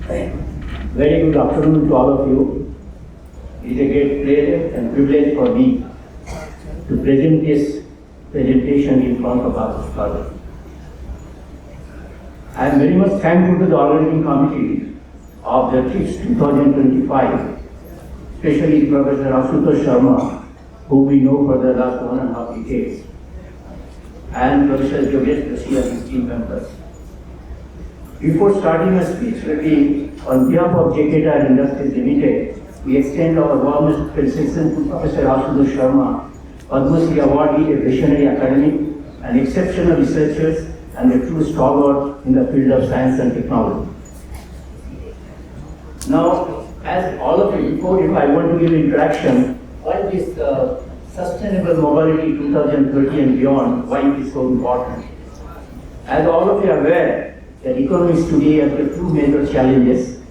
Very good afternoon to all of you. It is a great pleasure and privilege for me to present this presentation in front of us. I am very much thankful to the organizing committee of the TRIPS-2025, especially Professor Ashutosh Sharma, who we know for the last 1.5 decades, and Professor Jogesh Doshi and his team members. Before starting my speech, on behalf of Tyres Industries Limited, we extend our warmest felicitations to Professor Ashutosh Sharma, Padma Shri awardee, a visionary academic, an exceptional researcher, and a true stalwart in the field of science and technology. Now, as all of you, before I want to give introduction, why this Sustainable Mobility 2030 and beyond, why it is so important. As all of you are aware, that economies today have two major challenges.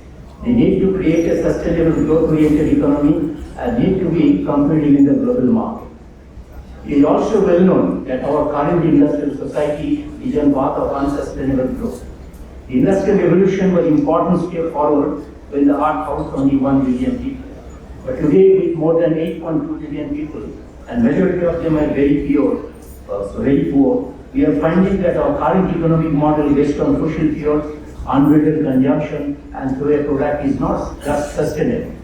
They need to create a sustainable growth-oriented economy and need to be competitive in the global market. It is also well known that our current industrial society is on path of unsustainable growth. The industrial revolution was an important step forward when the Earth housed only 1 billion people. But today, with more than 8.2 billion people, and majority of them are very poor, we are finding that our current economic model based on fossil fuels, unbridled consumption, and through a product is not just sustainable.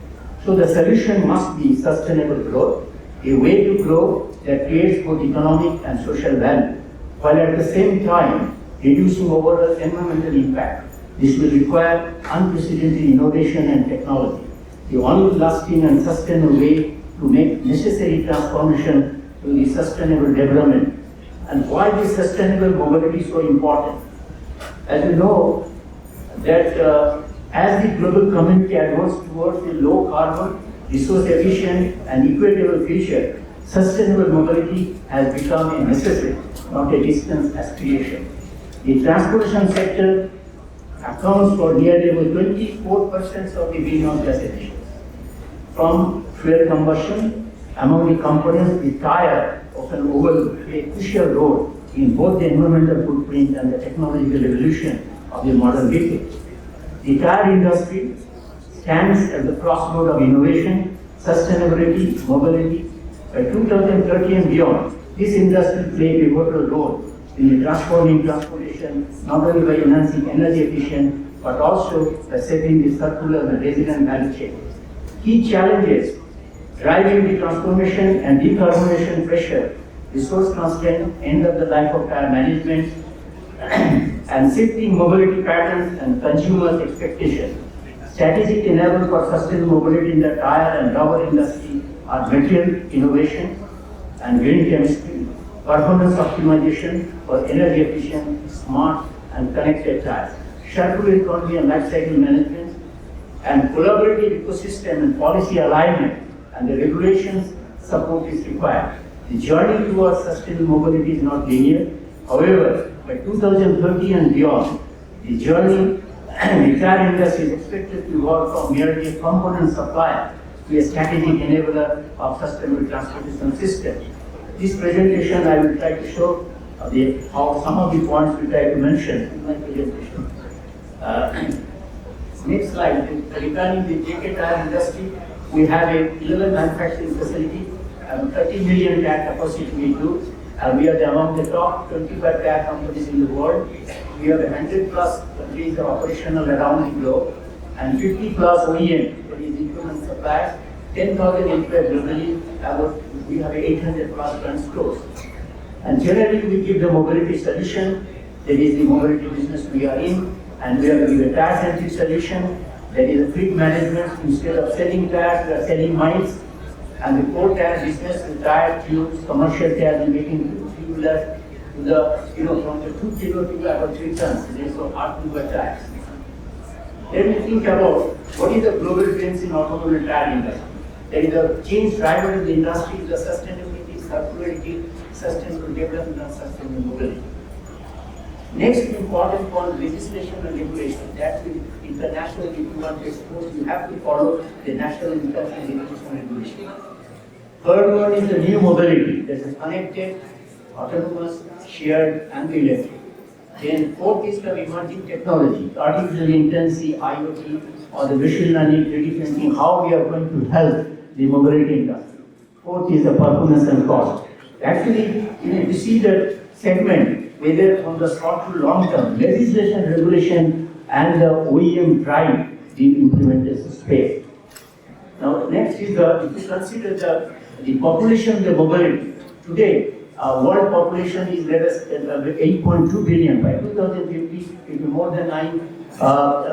So the solution must be sustainable growth, a way to grow that creates both economic and social value, while at the same time reducing overall environmental impact. This will require unprecedented innovation and technology, the only lasting and sustainable way to make necessary transformation to the sustainable development. And why this sustainable mobility is so important? As you know, that as the global community advances towards a low carbon, resource efficient and equitable future, sustainable mobility has become a necessity, not a distant aspiration. The transportation sector accounts for nearly 24% of the greenhouse gas emissions. From fuel combustion, among the components, the tire often overlooked play a crucial role in both the environmental footprint and the technological evolution of the modern vehicle. The tire industry stands at the crossroad of innovation, sustainability, mobility. By 2030 and beyond, this industry will play a pivotal role in transforming transportation, not only by enhancing energy efficiency, but also by shaping the circular and resilient value chain. Key challenges driving the transformation and decarbonization pressure, resource constraint, end of the life of tire management, and shifting mobility patterns and consumers' expectations. Strategic enablers for sustainable mobility in the tire and rubber industry are material innovation and green chemistry, performance optimization for energy efficient, smart, and connected tires, circular economy and life cycle management, and collaborative ecosystem and policy alignment and the regulations support is required. The journey towards sustainable mobility is not linear. However, by 2030 and beyond, the journey the tire industry is expected to evolve from merely a component supplier to a strategic enabler of sustainable transportation system. This presentation I will try to show how some of the points we try to mention in my presentation. Next slide, regarding the JK tire industry, we have a 11 manufacturing facility, 30 million tire capacity we do. We are among the top 25 tire companies in the world. We have 100 plus countries operational around the globe, and 50 plus OEM, that is equipment suppliers, 10,000 employees globally. We have 800 plus brand stores. And generally, we give the mobility solution. That is the mobility business we are in, and we are giving a tire-centric solution. That is a fleet management. Instead of selling tires, we are selling miles. And the core tire business, the tire tubes, commercial tires, we making two-wheelers to the, from the 2 kilo to about 3 tons. There is so hard to buy tires. Then we think about what is the global trends in automobile tire industry. There is a change driver in the industry, the sustainability, circularity, sustainable development, and sustainable mobility. Next important point, legislation and regulation. That will internationally, if you want to export, you have to follow the national and international legislation and regulation. Third one is the new mobility that is connected, autonomous, shared, and electric. Then fourth is the emerging technology, artificial intelligence, IoT, or the machine learning, 3D printing, how we are going to help the mobility industry. Fourth is the performance and cost. Actually, if you see the segment, whether from the short to long term, legislation, regulation, and the OEM drive the implementation space. Now, next is if you consider the population, the mobility. Today, world population is let us 8.2 billion. By 2050, it will be more than 9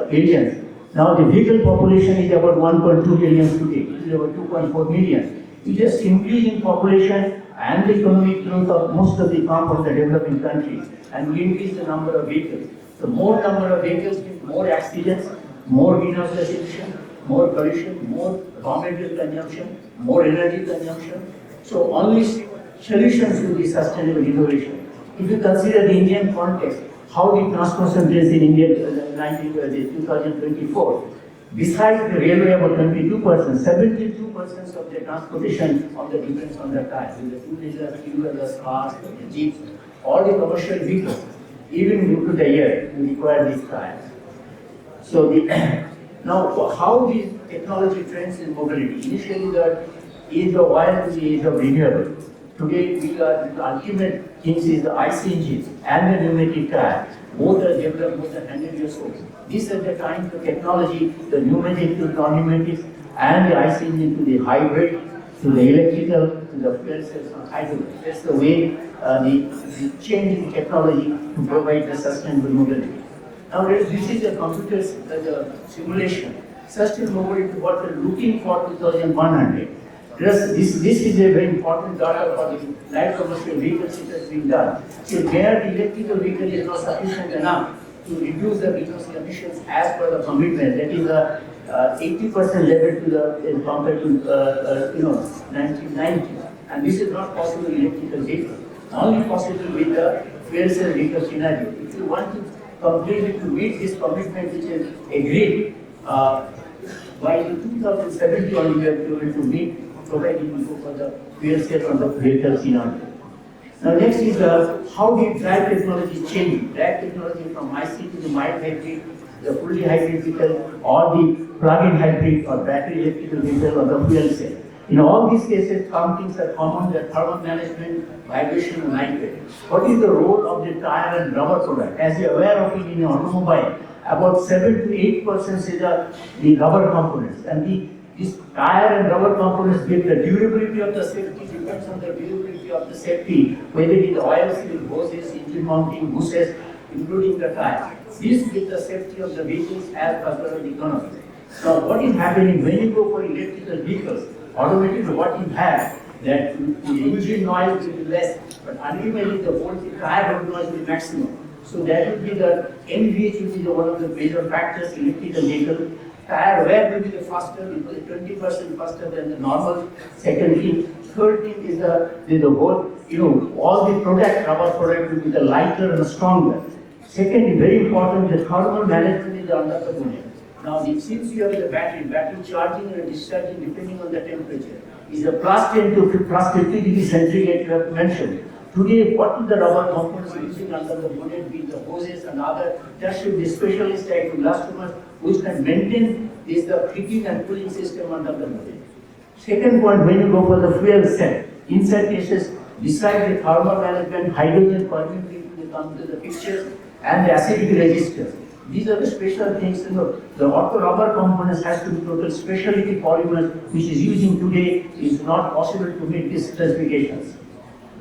billion. Now, the vehicle population is about 1.2 billion today. It is about 2.4 million. It just increase in population and the economic growth of most of the from the developing countries, and we increase the number of vehicles. The more number of vehicles means more accidents, more greenhouse gas emission, more pollution, more raw material consumption, more energy consumption. So only solutions to the sustainable innovation. If you consider the Indian context, how the transportation rates in India 2024, besides the railway about 22%, 72% of the transportation on the depends on the tires, the two-wheelers, three-wheelers, cars, the jeeps, all the commercial vehicles, even due to the year, you require these tires. So now how these technology trends in mobility? Initially the age of oil to the age of renewable. Today we are the ultimate things is the IC engines and the pneumatic tire. Both are developed more than 100 years old. These are the kind of technology, the pneumatic to non-pneumatics and the IC engine to the hybrid, to the electrical, to the fuel cells and hydrogen. That's the way the change in technology to provide the sustainable mobility. Now this is a computer simulation. Sustainable mobility, what we're looking for 2100. This is a very important data for the light commercial vehicles which has been done. So where the electrical vehicle is not sufficient enough to reduce the greenhouse emissions as per the commitment, that is 80% level to the compared to 1990, and this is not possible in electrical vehicles. Only possible with the fuel cell vehicle scenario. If you want to completely to meet this commitment which is agreed by 2070 only we are able to meet providing for the fuel cell on the vehicle scenario. Now next is how the drive technology is changing. Drive technology from IC to the mild hybrid, the fully hybrid vehicle, or the plug-in hybrid or battery electrical vehicle or the fuel cell. In all these cases, some things are common, the thermal management, vibration and lightweight. What is the role of the tire and rubber product? As you are aware of it in automobile, about 7 to 8% is the rubber components, and these tire and rubber components give the durability of the safety, depends on the durability of the safety, whether it is oil seal, hoses, engine mounting, buses, including the tire. These give the safety of the vehicles as well as the economy. Now what is happening when you go for electrical vehicles, automatically what you have, that the engine noise will be less, but ultimately the voltage tire road noise will be maximum. So that will be the NVH will be one of the major factors in electrical vehicle. Tire wear will be the faster, because 20% faster than the normal. Second thing, third thing is the whole, all the product, rubber product will be the lighter and stronger. Second, very important, the thermal management is under the bonnet. Now, since you have the battery charging and discharging depending on the temperature, is a plus 10 to plus 50 degrees centigrade you have mentioned. Today, what is the rubber components using under the bonnet, be the hoses and other, there should be specialist type of customers which can maintain the heating and cooling system under the bonnet. Second point, when you go for the fuel cell, in such cases, besides the thermal management, hydrogen permeability will come to the picture and the acidity resistance. These are the special things, the auto rubber components has to be total specialty polymers which is using today is not possible to meet these specifications.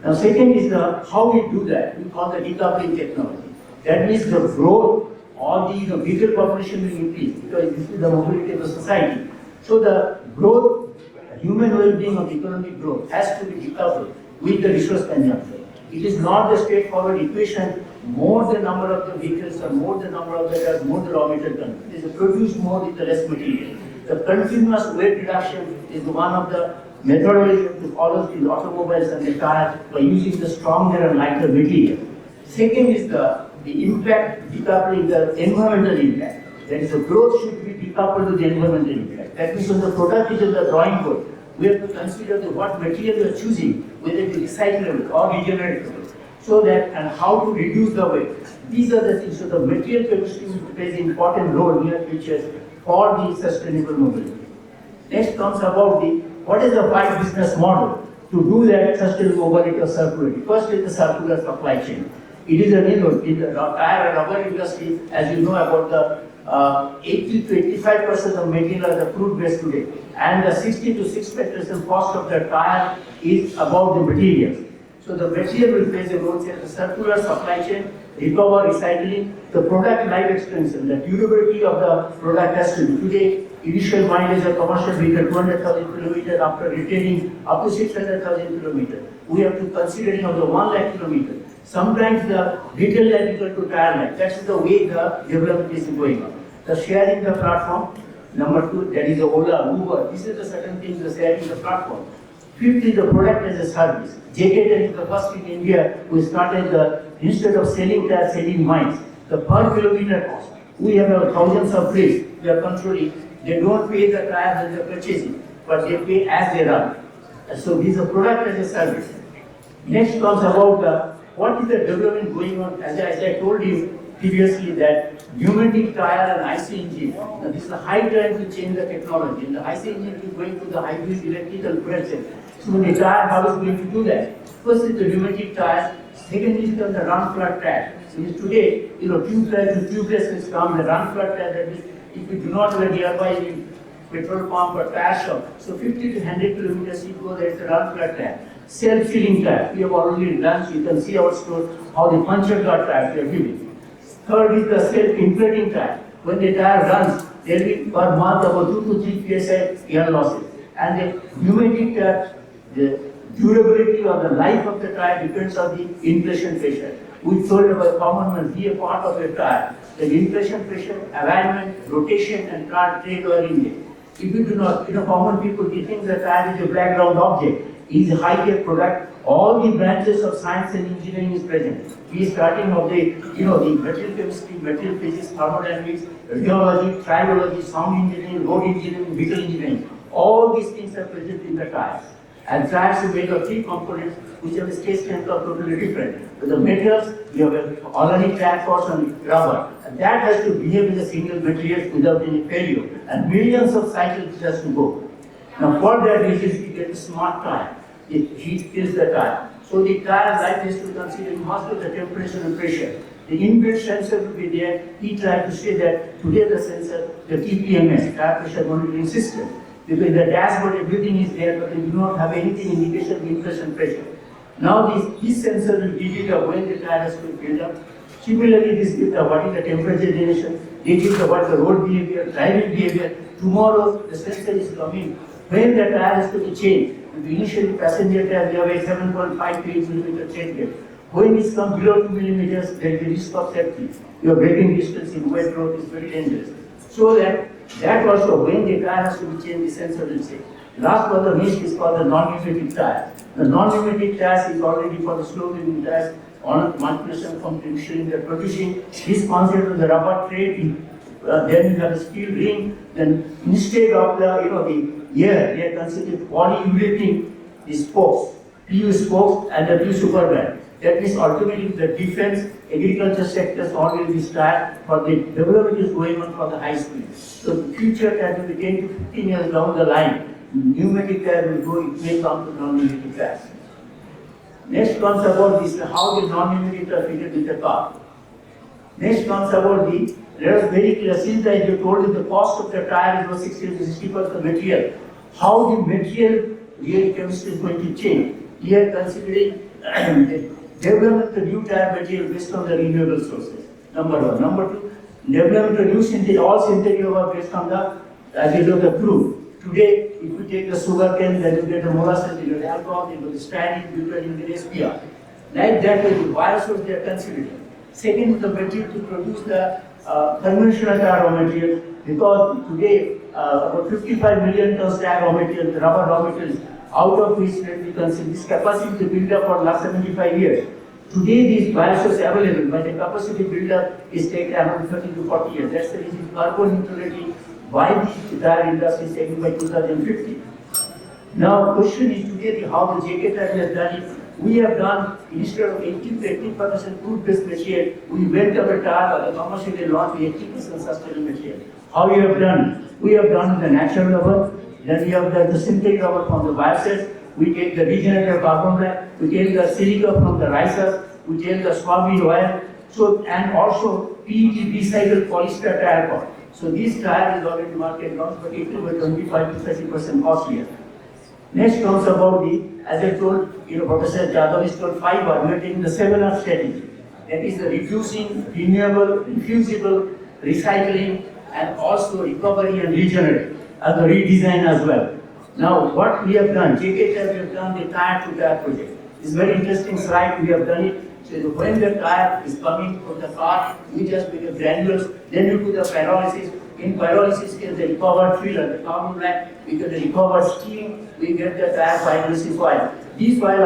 Now second is how we do that, we call the decoupling technology. That means the growth or the vehicle population will increase because this is the mobility of the society. So the growth, human well-being or economic growth has to be decoupled with the resource consumption. It is not the straightforward equation, more the number of the vehicles or more the number of the cars, more the raw material consumed. It is produced more with the less material. The continuous weight reduction is one of the methodologies to follow the automobiles and the cars by using the stronger and lighter material. Second is the impact, decoupling the environmental impact. That is, the growth should be decoupled to the environmental impact. That means when the product is in the drawing board, we have to consider what material we are choosing, whether it is recyclable or regeneratable. so that and how to reduce the weight. These are the things. So the material chemistry plays an important role here, which is for the sustainable mobility. Next comes about the what is the right business model to do that sustainable mobility or circularity. First is the circular supply chain. It is in the tire and rubber industry, as you know about the 80 to 85% of material are the crude based today, and the 60 to 65% cost of the tire is about the materials. So the material will play a role in the circular supply chain, recover, recycling, the product life extension, the durability of the product has to be today. Initial mileage of commercial vehicle 200,000 kilometers after retaining up to 600,000 kilometers. We have to consider of the 1 lakh kilometers. Sometimes the retail life equal to tire life. That's the way the development is going on. The sharing the platform. Number 2, that is the Ola, Uber. This is the certain things the sharing the platform. Fifth is the product as a service. JKT is the first in India who started instead of selling tires, selling mines. The per kilometer cost. We have thousands of fleets. We are controlling. They don't pay the tires when they are purchasing, but they pay as they run. So this is a product as a service. Next comes about what is the development going on. As I told you previously that pneumatic tire and IC engine. Now this is a high time to change the technology. And the IC engine is going to the hybrid electrical fuel cell. So the tire, how is going to do that? First is the pneumatic tires. Second is the run flat tire. So today, tubeless has come. The run flat tire, that is, if you do not have a nearby petrol pump or tire shop, so 50 to 100 kilometers you go, there is a run flat tire. Self-filling tire, we have already done, so you can see our store how the puncture guard tires we are giving. Third is the self-inflating tire. When the tire runs, there will be per month about 2 to 3 psi air losses. And the pneumatic tire, the durability or the life of the tire depends on the inflation pressure. We told about common man, be a part of a tire. The inflation pressure, alignment, rotation, and trade oil index. If you do not, common people, they think the tire is a background object. It is a high-tech product. All the branches of science and engineering is present. We are starting of the, the material chemistry, material physics, thermodynamics, radiology, tribology, sound engineering, road engineering, vehicle engineering. All these things are present in the tires. And tires are made of 3 components, which have a state strength of totally different. With the metals, you have already transports and rubber. And that has to behave with a single material without any failure. And millions of cycles just to go. Now for that reason, you get a smart tire. It heat kills the tire. So the tire life is to consider you must know the temperature and pressure. The inbuilt sensor will be there. He tried to say that today the sensor, the TPMS, tire pressure monitoring system. Because the dashboard, everything is there, but they do not have anything indication of inflation pressure. Now this sensor will give you the when the tire has to build up. Similarly, this gives the what is the temperature generation, they give the what the road behavior, driving behavior. Tomorrow the sensor is coming. When the tire has to be changed, initially passenger tire we have a 7.5 to 8 millimeter change gauge. When it comes below 2 millimeters, there is a risk of safety. Your braking distance in wet road is very dangerous. So that also when the tire has to be changed, the sensor will say. Last but not least is called the non-pneumatic tire. The non-pneumatic tires is already for the slow moving tires on multiplication from ensuring they're producing this concept of the rubber trade. Then you have a steel ring. Then instead of the air, they are considered polyurethane spokes, PU spokes and the PU superband. That means ultimately the defense, agriculture sectors all will be started for the development is going on for the high speed. So the future that will be 10 to 15 years down the line, pneumatic tire will go, it may come to non-pneumatic tires. Next comes about this, how the non-pneumatic tire fitted with the car. Next comes about let us very clear, since I told you the cost of the tire is about 60 to 60% material, how the material real chemistry is going to change. Here considering development of new tire material based on the renewable sources. Number 1. Number 2, development of new synthetic, all synthetic are based on the, as you know, the crude. Today, if you take the sugar cane, then you get the molasses, you get the alcohol, you get the styrene, butane, you get SPR. Like that, the viruses they are considering. Second, the material to produce the conventional tire raw material, because today about 55 million tons tire raw material, rubber raw materials, out of which we consider this capacity to build up for last 75 years. Today these viruses are available, but the capacity build up is taken around 30 to 40 years. That's the reason carbon neutrality, why the tire industry is taken by 2050. Now question is today how the JK tire has done it. We have done, instead of 18 to 80% crude-based material, we went up a tire or the commercially launched 80% sustainable material. How we have done? We have done the natural rubber, then we have the synthetic rubber from the biosets, we take the regenerative carbon black, we take the silica from the rices, we take the soybean oil, so, and also PET recycled polyester tire cord. So these tires is already market launched, but it will be 25 to 30% costlier. Next comes about the, as I told, Professor Jadhav is told 5R, we are taking the 7R strategy. That is the reducing, renewable, refusible, recycling, and also recovery and regenerate, and the redesign as well. Now, what we have done, JKTR, we have done the tire to tire project. It's very interesting slide, we have done it. So when the tire is coming from the car, we just make a granules, then you do the pyrolysis. In pyrolysis, get the recovered filler, the carbon black, we get the recovered steam, we get the tire pyrolysis oil. These oil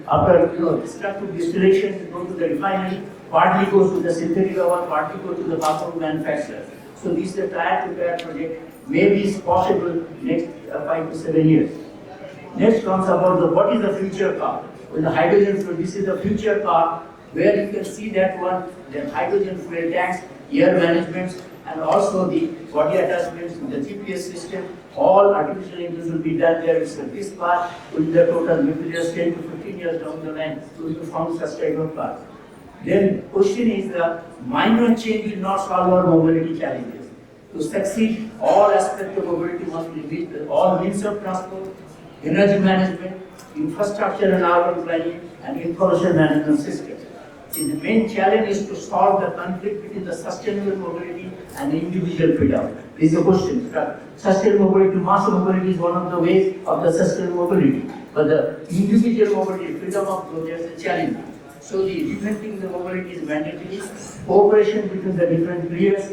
after destructive distillation go to the refinery, partly goes to the synthetic rubber, partly goes to the carbon manufacturer. So this is the tire to tire project, maybe it's possible next 5 to 7 years. Next comes about the what is the future car. With the hydrogen fuel, this is the future car where you can see that one, the hydrogen fuel tanks, air management, and also the body attachments, the GPS system, all artificial intelligence will be done there. So this car will be the total, maybe just 10 to 15 years down the line, will be found sustainable car. Then question is the minor change will not solve our mobility challenges. To succeed, all aspects of mobility must be reached, all means of transport, energy management, infrastructure and urban planning, and information management system. The main challenge is to solve the conflict between the sustainable mobility and the individual freedom. This is the question. Sustainable mobility, mass mobility is one of the ways of the sustainable mobility. But the individual mobility, freedom of growth is a challenge. So the reinventing the mobility is mandatory. Cooperation between the different players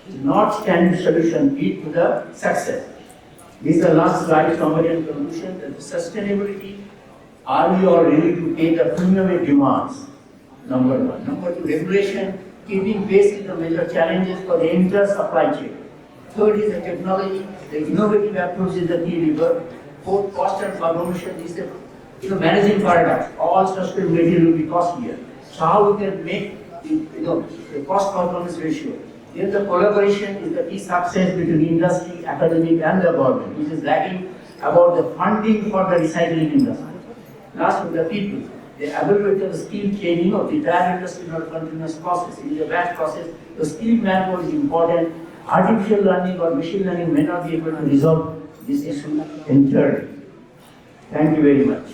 is not standard solution lead to the success. This is the last slide, summary and conclusion. That the sustainability, are we all ready to take the premium demands? Number one. Number two, regulation, keeping pace with the major challenges for the entire supply chain. Third is the technology, the innovative approach is the key lever. Fourth, cost and promotion is the managing paradox. All sustainable material will be costlier. So how we can make the cost performance ratio. Then the collaboration is the key success between industry, academic, and the government, which is lagging about the funding for the recycling industry. Last with the people. The ability of the skill chain, the tire industry is not a continuous process. It is a batch process. The skilled manpower is important. Artificial learning or machine learning may not be able to resolve this issue entirely. Thank you very much.